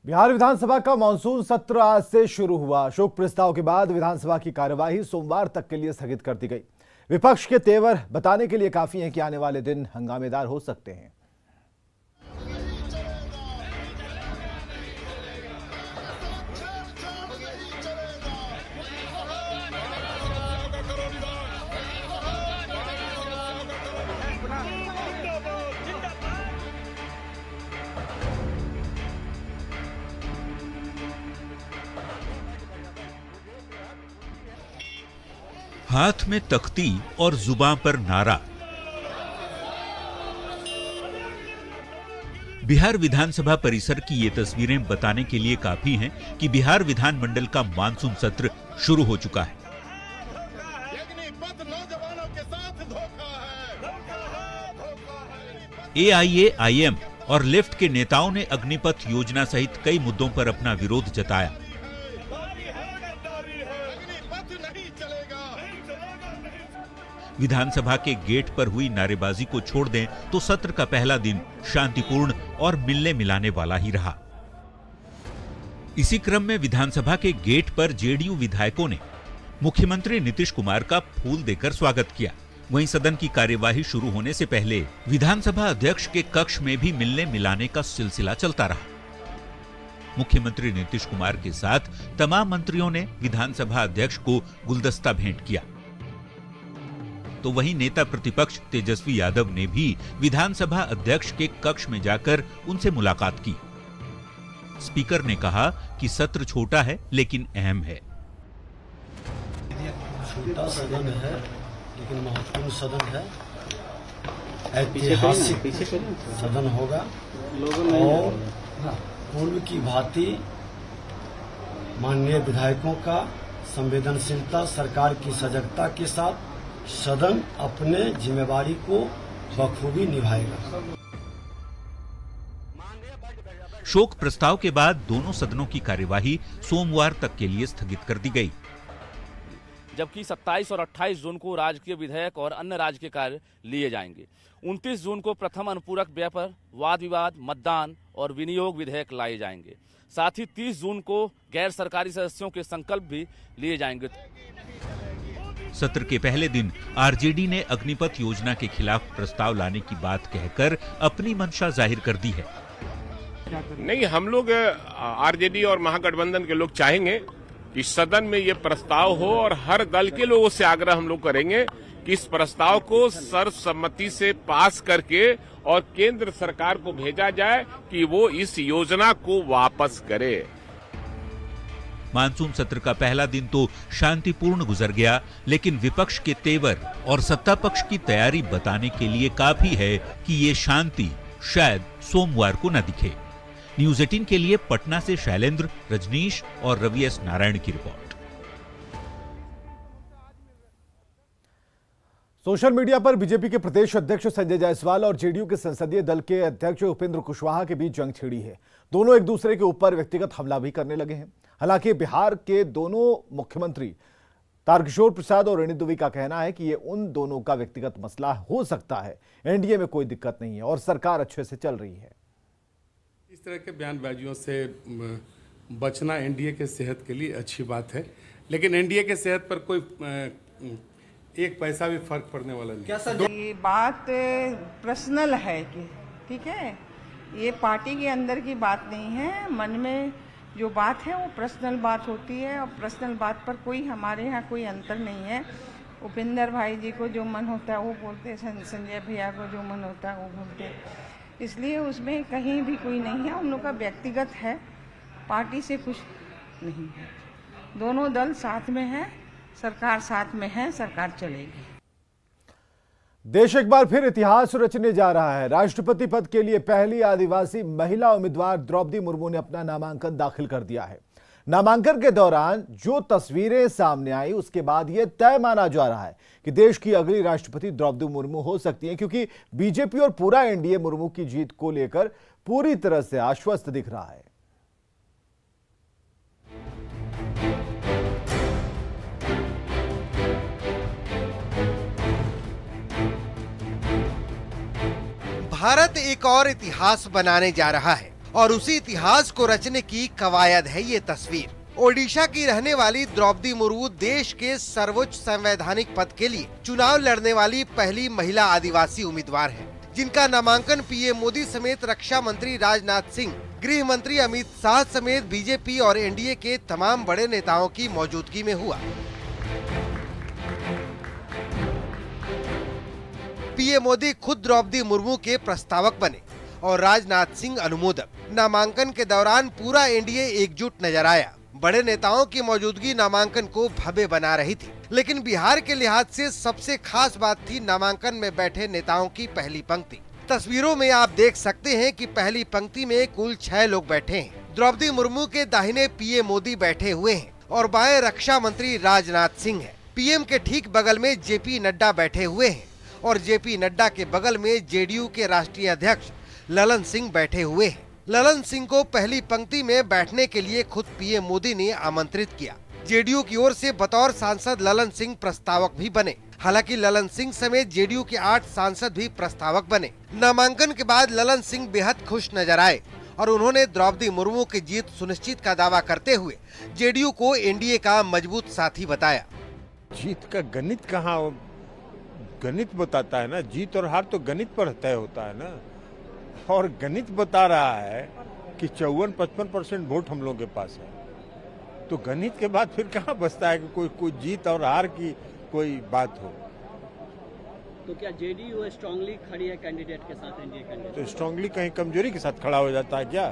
बिहार विधानसभा का मानसून सत्र आज से शुरू हुआ। शोक प्रस्ताव के बाद विधानसभा की कार्यवाही सोमवार तक के लिए स्थगित कर दी गई। विपक्ष के तेवर बताने के लिए काफी हैं कि आने वाले दिन हंगामेदार हो सकते हैं। हाथ में तख्ती और जुबान पर नारा। बिहार विधानसभा परिसर की ये तस्वीरें बताने के लिए काफी हैं कि बिहार विधानमंडल का मानसून सत्र शुरू हो चुका है। AIA-IM और लेफ्ट के नेताओं ने अग्निपथ योजना सहित कई मुद्दों पर अपना विरोध जताया। विधानसभा के गेट पर हुई नारेबाजी को छोड़ दें तो सत्र का पहला दिन शांतिपूर्ण और मिलने मिलाने वाला ही रहा। इसी क्रम में विधानसभा के गेट पर जेडीयू विधायकों ने मुख्यमंत्री नीतीश कुमार का फूल देकर स्वागत किया। वहीं सदन की कार्यवाही शुरू होने से पहले विधानसभा अध्यक्ष के कक्ष में भी मिलने मिलाने का सिलसिला चलता रहा। मुख्यमंत्री नीतीश कुमार के साथ तमाम मंत्रियों ने विधानसभा अध्यक्ष को गुलदस्ता भेंट किया। तो वहीं नेता प्रतिपक्ष तेजस्वी यादव ने भी विधानसभा अध्यक्ष के कक्ष में जाकर उनसे मुलाकात की। स्पीकर ने कहा कि सत्र छोटा है लेकिन अहम है। छोटा सदन है लेकिन महत्वपूर्ण सदन है। ऐतिहासिक सदन होगा और पूर्व की भांति माननीय विधायकों का संवेदनशीलता, सरकार की सजगता के साथ सदन अपने जिम्मेवारी को बखूबी निभाएगा। शोक प्रस्ताव के बाद दोनों सदनों की कार्यवाही सोमवार तक के लिए स्थगित कर दी गई। जबकि 27 और 28 जून को राजकीय विधेयक और अन्य राजकीय कार्य लिए जाएंगे। 29 जून को प्रथम अनुपूरक व्यय पर वाद विवाद, मतदान और विनियोग विधेयक लाए जाएंगे। साथ ही 30 जून को गैर सरकारी सदस्यों के संकल्प भी लिए जाएंगे। सत्र के पहले दिन आरजेडी ने अग्निपथ योजना के खिलाफ प्रस्ताव लाने की बात कहकर अपनी मंशा जाहिर कर दी है। नहीं, हम लोग आरजेडी और महागठबंधन के लोग चाहेंगे कि सदन में ये प्रस्ताव हो और हर दल के लोगों से आग्रह हम लोग करेंगे कि इस प्रस्ताव को सर्वसम्मति से पास करके और केंद्र सरकार को भेजा जाए कि वो इस योजना को वापस करे। मानसून सत्र का पहला दिन तो शांतिपूर्ण गुजर गया, लेकिन विपक्ष के तेवर और सत्ता पक्ष की तैयारी बताने के लिए काफी है कि ये शांति शायद सोमवार को न दिखे। न्यूज़ 18 के लिए पटना से शैलेंद्र, रजनीश और रवि एस नारायण की रिपोर्ट। सोशल मीडिया पर बीजेपी के प्रदेश अध्यक्ष संजय जायसवाल और जेडीयू के संसदीय दल के अध्यक्ष उपेंद्र कुशवाहा के बीच जंग छिड़ी है। दोनों एक दूसरे के ऊपर व्यक्तिगत हमला भी करने लगे हैं। हालांकि बिहार के दोनों मुख्यमंत्री तारकिशोर प्रसाद और रेणु देवी का कहना है कि ये उन दोनों का व्यक्तिगत मसला हो सकता है। एनडीए में कोई दिक्कत नहीं है और सरकार अच्छे से चल रही है। इस तरह के बयानबाजियों से बचना एनडीए के सेहत के लिए अच्छी बात है, लेकिन एनडीए के सेहत पर कोई एक पैसा भी फर्क पड़ने वाला नहीं। क्या सर ये बात पर्सनल है कि ठीक है, ये पार्टी के अंदर की बात नहीं है। मन में जो बात है वो पर्सनल बात होती है और पर्सनल बात पर कोई हमारे यहाँ कोई अंतर नहीं है। उपेंद्र भाई जी को जो मन होता है वो बोलते, संजय भैया को जो मन होता है वो बोलते, इसलिए उसमें कहीं भी कोई नहीं है। उन लोग का व्यक्तिगत है, पार्टी से कुछ नहीं है। दोनों दल साथ में है, सरकार साथ में है, सरकार चलेगी। देश एक बार फिर इतिहास रचने जा रहा है। राष्ट्रपति पद के लिए पहली आदिवासी महिला उम्मीदवार द्रौपदी मुर्मू ने अपना नामांकन दाखिल कर दिया है। नामांकन के दौरान जो तस्वीरें सामने आई उसके बाद यह तय माना जा रहा है कि देश की अगली राष्ट्रपति द्रौपदी मुर्मू हो सकती हैं, क्योंकि बीजेपी और पूरा एनडीए मुर्मू की जीत को लेकर पूरी तरह से आश्वस्त दिख रहा है। भारत एक और इतिहास बनाने जा रहा है और उसी इतिहास को रचने की कवायद है ये तस्वीर। ओडिशा की रहने वाली द्रौपदी मुर्मू देश के सर्वोच्च संवैधानिक पद के लिए चुनाव लड़ने वाली पहली महिला आदिवासी उम्मीदवार है, जिनका नामांकन पीएम मोदी समेत रक्षा मंत्री राजनाथ सिंह, गृह मंत्री अमित शाह समेत बीजेपी और एनडीए के तमाम बड़े नेताओं की मौजूदगी में हुआ। पीएम मोदी खुद द्रौपदी मुर्मू के प्रस्तावक बने और राजनाथ सिंह अनुमोदक। नामांकन के दौरान पूरा एनडीए एकजुट नजर आया। बड़े नेताओं की मौजूदगी नामांकन को भव्य बना रही थी, लेकिन बिहार के लिहाज से सबसे खास बात थी नामांकन में बैठे नेताओं की पहली पंक्ति। तस्वीरों में आप देख सकते हैं कि पहली पंक्ति में कुल 6 लोग बैठे हैं। द्रौपदी मुर्मू के दाहिने पीएम मोदी बैठे हुए हैं और बाएं रक्षा मंत्री राजनाथ सिंह है। पीएम के ठीक बगल में जेपी नड्डा बैठे हुए हैं और जेपी नड्डा के बगल में जेडीयू के राष्ट्रीय अध्यक्ष ललन सिंह बैठे हुए हैं। ललन सिंह को पहली पंक्ति में बैठने के लिए खुद पीएम मोदी ने आमंत्रित किया। जेडीयू की ओर से बतौर सांसद ललन सिंह प्रस्तावक भी बने। हालांकि ललन सिंह समेत जेडीयू के 8 सांसद भी प्रस्तावक बने। नामांकन के बाद ललन सिंह बेहद खुश नजर आए और उन्होंने द्रौपदी मुर्मू की जीत सुनिश्चित का दावा करते हुए जेडीयू को एनडीए का मजबूत साथी बताया। जीत का गणित कहाँ, गणित बताता है ना, जीत और हार तो गणित पर तय होता है ना, और गणित बता रहा है कि 54-55% वोट हम लोगों के पास है, तो गणित के बाद फिर कहाँ बचता है कि कोई जीत और हार की कोई बात हो। तो क्या जेडीयू स्ट्रांगली खड़ी है कैंडिडेट के साथ, एनडीए कैंडिडेट? तो स्ट्रांगली कहीं कमजोरी के साथ खड़ा हो जाता है क्या?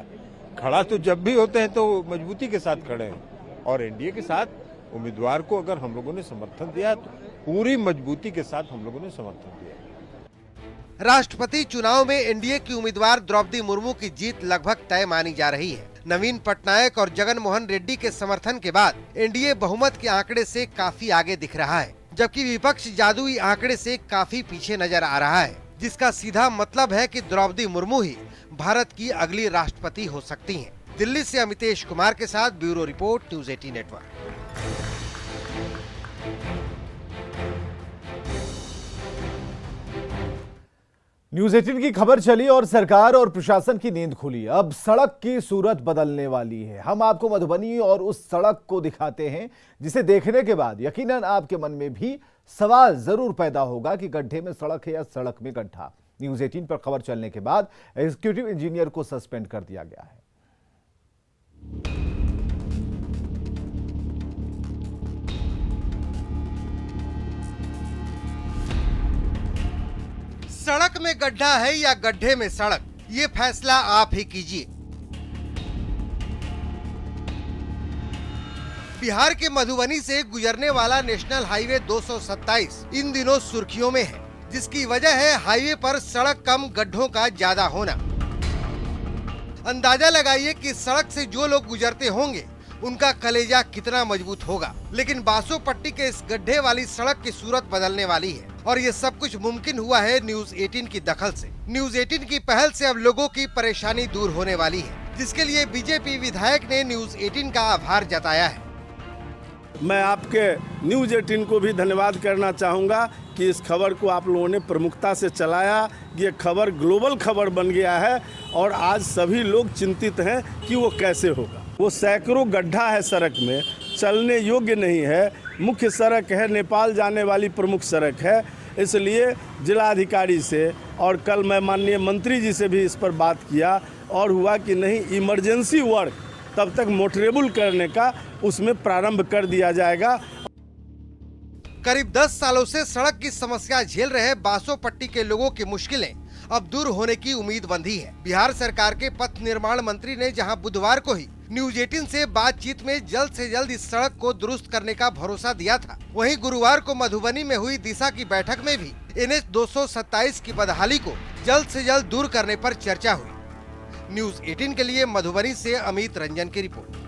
खड़ा तो जब भी होते हैं तो मजबूती के साथ खड़े हैं, और एनडीए के साथ उम्मीदवार को अगर हम लोगों ने समर्थन दिया तो पूरी मजबूती के साथ हम लोगों ने समर्थन दिया। राष्ट्रपति चुनाव में एनडीए की उम्मीदवार द्रौपदी मुर्मू की जीत लगभग तय मानी जा रही है। नवीन पटनायक और जगन मोहन रेड्डी के समर्थन के बाद एनडीए बहुमत के आंकड़े से काफी आगे दिख रहा है, जबकि विपक्ष जादुई आंकड़े से काफी पीछे नजर आ रहा है, जिसका सीधा मतलब है कि द्रौपदी मुर्मू ही भारत की अगली राष्ट्रपति हो सकती हैं। दिल्ली से अमितेश कुमार के साथ bureau report, news 18 network. News 18 की खबर चली और सरकार और प्रशासन की नींद खुली। अब सड़क की सूरत बदलने वाली है। हम आपको मधुबनी और उस सड़क को दिखाते हैं जिसे देखने के बाद यकीनन आपके मन में भी सवाल जरूर पैदा होगा कि गड्ढे में सड़क है या सड़क में गड्ढा। न्यूज़ 18 पर खबर चलने के बाद एग्जीक्यूटिव इंजीनियर को सस्पेंड कर दिया गया है। सड़क में गड्ढा है या गड्ढे में सड़क, ये फैसला आप ही कीजिए। बिहार के मधुबनी से गुजरने वाला नेशनल हाईवे 227 इन दिनों सुर्खियों में है, जिसकी वजह है हाईवे पर सड़क कम गड्ढों का ज्यादा होना। अंदाजा लगाइए कि सड़क से जो लोग गुजरते होंगे उनका कलेजा कितना मजबूत होगा। लेकिन बासोपट्टी के इस गड्ढे वाली सड़क की सूरत बदलने वाली है और ये सब कुछ मुमकिन हुआ है न्यूज़ 18 की दखल से। न्यूज़ 18 की पहल से अब लोगों की परेशानी दूर होने वाली है, जिसके लिए बीजेपी विधायक ने न्यूज़ 18 का आभार जताया है। मैं आपके न्यूज़ 18 को भी धन्यवाद करना चाहूँगा कि इस खबर को आप लोगों ने प्रमुखता से चलाया। ये खबर ग्लोबल खबर बन गया है और आज सभी लोग चिंतित हैं कि वो कैसे होगा। वो सैकड़ों गड्ढा है सड़क में, चलने योग्य नहीं है। मुख्य सड़क है, नेपाल जाने वाली प्रमुख सड़क है। इसलिए जिलाधिकारी से और कल मैं माननीय मंत्री जी से भी इस पर बात किया और हुआ कि नहीं, इमरजेंसी वर्क तब तक मोटरेबल करने का उसमें प्रारंभ कर दिया जाएगा। करीब 10 सालों से सड़क की समस्या झेल रहे बासोपट्टी के लोगों की मुश्किलें अब दूर होने की उम्मीद बंधी है। बिहार सरकार के पथ निर्माण मंत्री ने जहां बुधवार को ही न्यूज़ 18 से बातचीत में जल्द से जल्द इस सड़क को दुरुस्त करने का भरोसा दिया था, वहीं गुरुवार को मधुबनी में हुई दिशा की बैठक में भी NH 227 की बदहाली को जल्द से जल्द दूर करने पर चर्चा हुई। न्यूज़ 18 के लिए मधुबनी से अमित रंजन की रिपोर्ट।